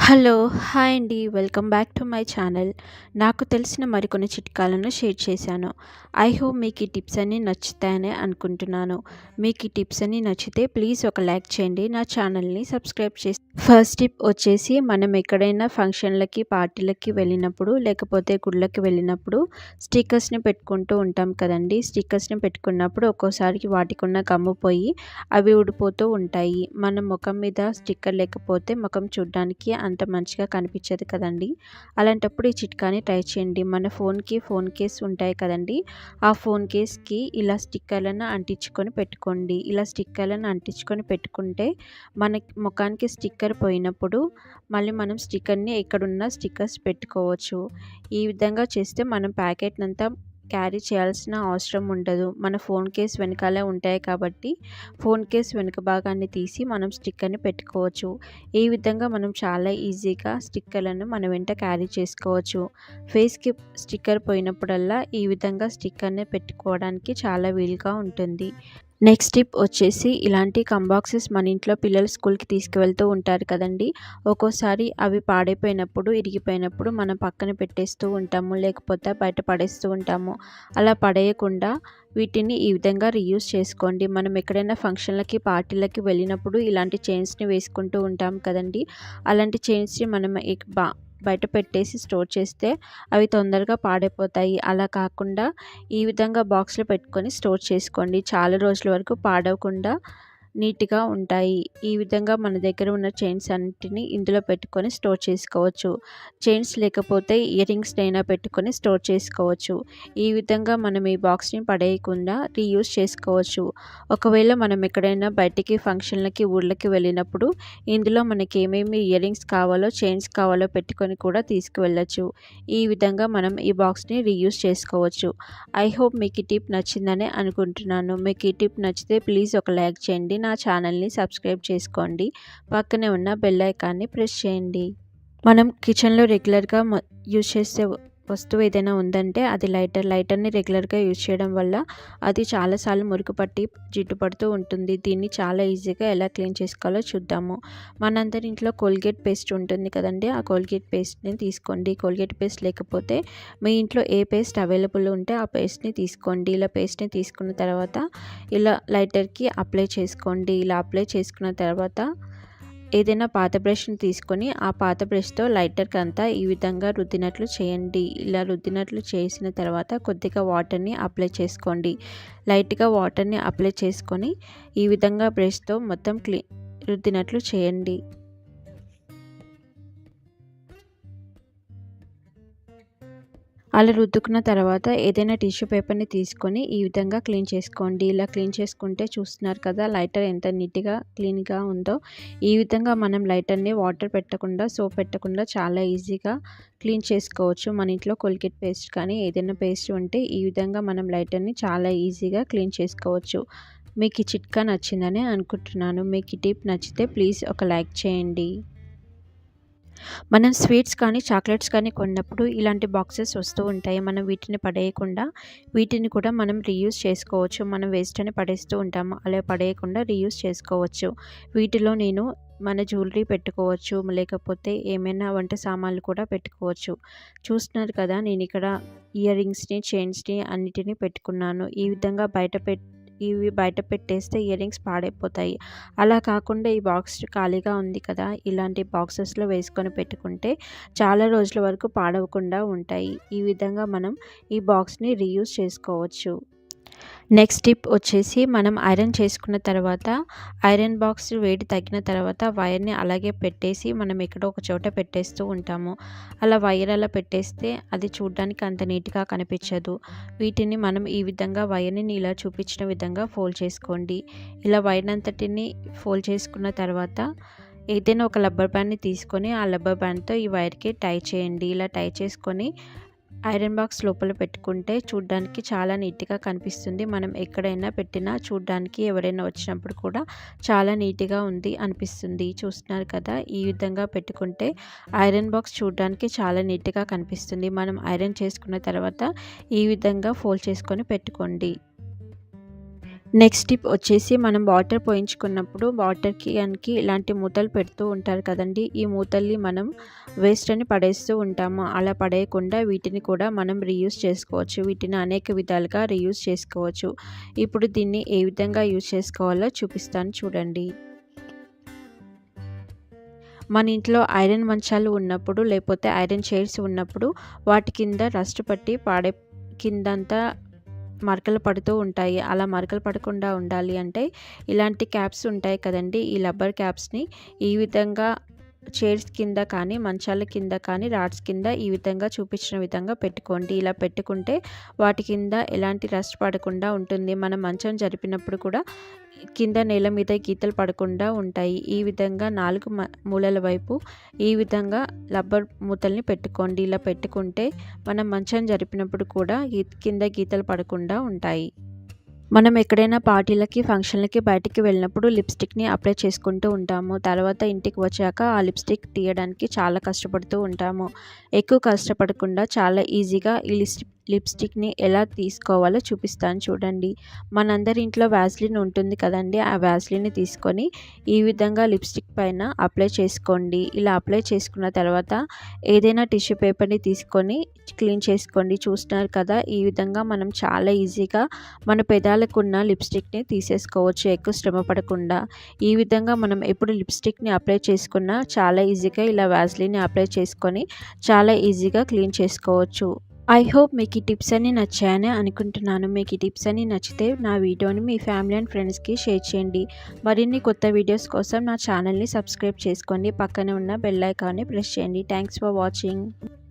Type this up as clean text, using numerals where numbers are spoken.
Hello! Hi అండి. Welcome back to my channel. నాకు తెలిసిన మరికొన్ని చిట్కాలను షేర్ చేశాను. ఐ హోప్ మీకు ఈ టిప్స్ అన్నీ నచ్చుతాయని అనుకుంటున్నాను. మీకు ఈ టిప్స్ అన్నీ నచ్చితే ప్లీజ్ ఒక లైక్ చేయండి. నా ఛానల్‌ని సబ్స్క్రైబ్ చేసి ఫస్ట్ టిప్ వచ్చేసి మనం ఎక్కడైనా ఫంక్షన్‌లకి, పార్టీలకి వెళ్ళినప్పుడు లేకపోతే గుళ్ళకి వెళ్ళినప్పుడు స్టిక్కర్స్‌ని పెట్టుకుంటూ ఉంటాం కదండీ! స్టిక్కర్స్‌ని పెట్టుకున్నప్పుడు ఒక్కోసారికి వాటికున్న గమ్ము పోయి అవి ఊడిపోతూ ఉంటాయి. మన ముఖం మీద స్టిక్కర్ లేకపోతే ముఖం చూడ్డానికి అంత మంచిగా కనిపించదు కదండీ! అలాంటప్పుడు ఈ చిట్కాని ట్రై చేయండి. మన ఫోన్ కేస్ ఉంటాయి కదండీ! ఆ ఫోన్ కేస్‌కి ఇలా స్టిక్కర్లను అంటించుకొని పెట్టుకోండి. ఇలా స్టిక్కర్లను అంటించుకొని పెట్టుకుంటే మన ముఖానికి స్టిక్కర్ పోయినప్పుడు మళ్ళీ మనం స్టిక్కర్‌ని ఎక్కడున్నా స్టిక్కర్స్ పెట్టుకోవచ్చు. ఈ విధంగా చేస్తే మనం ప్యాకెట్‌నంతా క్యారీ చేయాల్సిన అవసరం ఉండదు. మన ఫోన్ కేస్ వెనకాలే ఉంటాయి కాబట్టి ఫోన్ కేస్ వెనుక భాగాన్ని తీసి మనం స్టిక్కర్‌ని పెట్టుకోవచ్చు. ఈ విధంగా మనం చాలా ఈజీగా స్టిక్కర్‌లను మన వెంట క్యారీ చేసుకోవచ్చు. ఫేస్‌కి స్టిక్కర్ పోయినప్పుడల్లా ఈ విధంగా స్టిక్కర్‌ని పెట్టుకోవడానికి చాలా వీలుగా ఉంటుంది. నెక్స్ట్ టిప్ వచ్చేసి ఇలాంటి కంబాక్సెస్ మన ఇంట్లో పిల్లలు స్కూల్‌కి తీసుకువెళ్తూ ఉంటారు కదండీ! ఒక్కోసారి అవి పాడైపోయినప్పుడు, ఇరిగిపోయినప్పుడు మనం పక్కన పెట్టేస్తూ ఉంటాము. లేకపోతే బయట పడేస్తూ ఉంటాము. అలా పడేయకుండా వీటిని ఈ విధంగా రీయూజ్ చేసుకోండి. మనం ఎక్కడైనా ఫంక్షన్‌లకి, పార్టీలకి వెళ్ళినప్పుడు ఇలాంటి చైన్స్‌ని వేసుకుంటూ ఉంటాం కదండీ! అలాంటి చైన్స్‌ని మనం బయట పెట్టేసి స్టోర్ చేస్తే అవి తొందరగా పాడైపోతాయి. అలా కాకుండా ఈ విధంగా బాక్స్‌లో పెట్టుకొని స్టోర్ చేసుకోండి. చాలా రోజుల వరకు పాడవకుండా నీట్‌గా ఉంటాయి. ఈ విధంగా మన దగ్గర ఉన్న చైన్స్ అన్నిటిని ఇందులో పెట్టుకొని స్టోర్ చేసుకోవచ్చు. చైన్స్ లేకపోతే ఇయర్ రింగ్స్‌నైనా పెట్టుకొని స్టోర్ చేసుకోవచ్చు. ఈ విధంగా మనం ఈ బాక్స్‌ని పడేయకుండా రీయూజ్ చేసుకోవచ్చు. ఒకవేళ మనం ఎక్కడైనా బయటికి ఫంక్షన్‌లకి, ఊర్లకి వెళ్ళినప్పుడు ఇందులో మనకి ఏమేమి ఇయర్ రింగ్స్ కావాలో, చైన్స్ కావాలో పెట్టుకొని కూడా తీసుకువెళ్ళొచ్చు. ఈ విధంగా మనం ఈ బాక్స్‌ని రీయూజ్ చేసుకోవచ్చు. ఐ హోప్ మీకు ఈ టిప్ నచ్చిందని అనుకుంటున్నాను. మీకు ఈ టిప్ నచ్చితే ప్లీజ్ ఒక లైక్ చేయండి. నా ఛానల్‌ని సబ్స్క్రైబ్ చేసుకోండి. పక్కనే ఉన్న బెల్ ఐకాన్‌ని ప్రెస్ చేయండి. మనం కిచెన్‌లో రెగ్యులర్‌గా యూజ్ చేసే వస్తువు ఏదైనా ఉందంటే అది లైటర్. లైటర్‌ని రెగ్యులర్‌గా యూజ్ చేయడం వల్ల అది చాలా సార్లు మురికి పట్టి, జిడ్డు పడుతూ ఉంటుంది. దీన్ని చాలా ఈజీగా ఎలా క్లీన్ చేసుకోవాలో చూద్దాము. మనందరి ఇంట్లో కోల్గేట్ పేస్ట్ ఉంటుంది కదండీ! ఆ కోల్గేట్ పేస్ట్‌ని తీసుకోండి. కోల్గేట్ పేస్ట్ లేకపోతే మీ ఇంట్లో ఏ పేస్ట్ అవైలబుల్ ఉంటే ఆ పేస్ట్‌ని తీసుకోండి. ఇలా పేస్ట్‌ని తీసుకున్న తర్వాత ఇలా లైటర్‌కి అప్లై చేసుకోండి. ఇలా అప్లై చేసుకున్న తర్వాత ఏదైనా పాత బ్రష్‌ని తీసుకొని ఆ పాత బ్రష్‌తో లైటర్‌కి అంతా ఈ విధంగా రుద్దినట్లు చేయండి. ఇలా రుద్దినట్లు చేసిన తర్వాత కొద్దిగా వాటర్‌ని అప్లై చేసుకోండి. లైట్‌గా వాటర్‌ని అప్లై చేసుకొని ఈ విధంగా బ్రష్‌తో మొత్తం రుద్దినట్లు చేయండి. అలా రుద్దుకున్న తర్వాత ఏదైనా టిష్యూ పేపర్‌ని తీసుకొని ఈ విధంగా క్లీన్ చేసుకోండి. ఇలా క్లీన్ చేసుకుంటే చూస్తున్నారు కదా లైటర్ ఎంత నీట్‌గా, క్లీన్‌గా ఉందో. ఈ విధంగా మనం లైటర్‌ని వాటర్ పెట్టకుండా, సోప్ పెట్టకుండా చాలా ఈజీగా క్లీన్ చేసుకోవచ్చు. మన ఇంట్లో కోల్గేట్ పేస్ట్ కానీ ఏదైనా పేస్ట్ ఉంటే ఈ విధంగా మనం లైటర్‌ని చాలా ఈజీగా క్లీన్ చేసుకోవచ్చు. మీకు ఈ చిట్కా నచ్చిందని అనుకుంటున్నాను. మీకు ఈ టిప్ నచ్చితే ప్లీజ్ ఒక లైక్ చేయండి. మనం స్వీట్స్ కానీ, చాక్లెట్స్ కానీ కొన్నప్పుడు ఇలాంటి బాక్సెస్ వస్తూ ఉంటాయి. మనం వీటిని పడేయకుండా వీటిని కూడా మనం రీయూజ్ చేసుకోవచ్చు. మనం వేస్ట్ అని పడేస్తూ ఉంటాము. అలా పడేయకుండా రీయూజ్ చేసుకోవచ్చు. వీటిలో నేను మన జ్యువెలరీ పెట్టుకోవచ్చు. లేకపోతే ఏమైనా వంట సామాన్లు కూడా పెట్టుకోవచ్చు. చూస్తున్నారు కదా! నేనిక్కడ ఇయర్ రింగ్స్‌ని, చైన్స్‌ని అన్నిటిని పెట్టుకున్నాను. ఈ విధంగా ఇవి బయట పెట్టేస్తే ఇయర్ రింగ్స్ పాడైపోతాయి. అలా కాకుండా ఈ బాక్స్ ఖాళీగా ఉంది కదా! ఇలాంటి బాక్సెస్‌లో వేసుకొని పెట్టుకుంటే చాలా రోజుల వరకు పాడవకుండా ఉంటాయి. ఈ విధంగా మనం ఈ బాక్స్‌ని రీయూజ్ చేసుకోవచ్చు. నెక్స్ట్ టిప్ వచ్చేసి మనం ఐరన్ చేసుకున్న తర్వాత ఐరన్ బాక్స్ వేడి తగ్గిన తర్వాత వైర్‌ని అలాగే పెట్టేసి మనం ఎక్కడో ఒక చోట పెట్టేస్తూ ఉంటాము. అలా వైర్ అలా పెట్టేస్తే అది చూడ్డానికి అంత నీట్‌గా కనిపించదు. వీటిని మనం ఈ విధంగా వైర్‌ని ఇలా చూపించిన విధంగా ఫోల్డ్ చేసుకోండి. ఇలా వైర్ అంతటిని ఫోల్డ్ చేసుకున్న తర్వాత ఏదైనా ఒక రబ్బర్ బ్యాండ్‌ని తీసుకొని ఆ రబ్బర్ బ్యాండ్‌తో ఈ వైర్‌కి టై చేయండి. ఇలా టై చేసుకొని ఐరన్ బాక్స్ లోపల పెట్టుకుంటే చూడ్డానికి చాలా నీట్‌గా కనిపిస్తుంది. మనం ఎక్కడైనా పెట్టినా చూడ్డానికి ఎవరైనా వచ్చినప్పుడు కూడా చాలా నీట్‌గా ఉంది అనిపిస్తుంది. చూస్తున్నారు కదా! ఈ విధంగా పెట్టుకుంటే ఐరన్ బాక్స్ చూడ్డానికి చాలా నీట్‌గా కనిపిస్తుంది. మనం ఐరన్ చేసుకున్న తర్వాత ఈ విధంగా ఫోల్డ్ చేసుకొని పెట్టుకోండి. నెక్స్ట్ టిప్ వచ్చేసి మనం వాటర్ పోయించుకున్నప్పుడు వాటర్ క్యాన్‌కి ఇలాంటి మూతలు పెడుతూ ఉంటారు కదండీ! ఈ మూతల్ని మనం వేస్ట్ అని పడేస్తూ ఉంటాము. అలా పడేయకుండా వీటిని కూడా మనం రీయూజ్ చేసుకోవచ్చు. వీటిని అనేక విధాలుగా రీయూజ్ చేసుకోవచ్చు. ఇప్పుడు దీన్ని ఏ విధంగా యూజ్ చేసుకోవాలో చూపిస్తాను చూడండి. మన ఇంట్లో ఐరన్ మంచాలు ఉన్నప్పుడు లేకపోతే ఐరన్ చైర్స్ ఉన్నప్పుడు వాటి కింద రస్ట్ పట్టి కిందంతా మరకలు పడుతూ ఉంటాయి. అలా మరకలు పడకుండా ఉండాలి అంటే ఇలాంటి క్యాప్స్ ఉంటాయి కదండీ! ఈ రబ్బర్ క్యాప్స్‌ని ఈ విధంగా చైర్స్ కింద కానీ, మంచాల కింద కానీ, రాడ్స్ కింద ఈ విధంగా చూపించిన విధంగా పెట్టుకోండి. ఇలా పెట్టుకుంటే వాటి కింద ఎలాంటి రస్ట్ పడకుండా ఉంటుంది. మనం మంచం జరిపినప్పుడు కూడా కింద నేల మీద గీతలు పడకుండా ఉంటాయి. ఈ విధంగా 4 మూలల వైపు ఈ విధంగా రబ్బర్ మూతల్ని పెట్టుకోండి. ఇలా పెట్టుకుంటే మనం మంచం జరిపినప్పుడు కూడా కింద గీతలు పడకుండా ఉంటాయి. మనం ఎక్కడైనా పార్టీలకి, ఫంక్షన్‌లకి బయటికి వెళ్ళినప్పుడు లిప్‌స్టిక్‌ని అప్లై చేసుకుంటూ ఉంటాము. తర్వాత ఇంటికి వచ్చాక ఆ లిప్‌స్టిక్ తీయడానికి చాలా కష్టపడుతూ ఉంటాము. ఎక్కువ కష్టపడకుండా చాలా ఈజీగా ఈ లిప్‌స్టిక్‌ని ఎలా తీసుకోవాలో చూపిస్తాను చూడండి. మనందరి ఇంట్లో వ్యాస్లిన్ ఉంటుంది కదండీ! ఆ వ్యాస్లిన్‌ని తీసుకొని ఈ విధంగా లిప్‌స్టిక్ పైన అప్లై చేసుకోండి. ఇలా అప్లై చేసుకున్న తర్వాత ఏదైనా టిష్యూ పేపర్‌ని తీసుకొని క్లీన్ చేసుకోండి. చూస్తున్నారు కదా! ఈ విధంగా మనం చాలా ఈజీగా మన పెదాలకున్న లిప్‌స్టిక్‌ని తీసేసుకోవచ్చు ఎక్కువ శ్రమ పడకుండా. ఈ విధంగా మనం ఎప్పుడు లిప్‌స్టిక్‌ని అప్లై చేసుకున్నా చాలా ఈజీగా ఇలా వ్యాస్లిన్‌ని అప్లై చేసుకొని చాలా ఈజీగా క్లీన్ చేసుకోవచ్చు. ఐ హోప్ మీకు ఈ టిప్స్ అన్నీ నచ్చాయని అనుకుంటున్నాను. మీకు ఈ టిప్స్ అన్నీ నచ్చితే నా వీడియోని మీ ఫ్యామిలీ అండ్ ఫ్రెండ్స్‌కి షేర్ చేయండి. మరిన్ని కొత్త వీడియోస్ కోసం నా ఛానల్‌ని సబ్స్క్రైబ్ చేసుకోండి. పక్కనే ఉన్న బెల్ ఐకాన్ని ప్రెస్ చేయండి. Thanks for watching.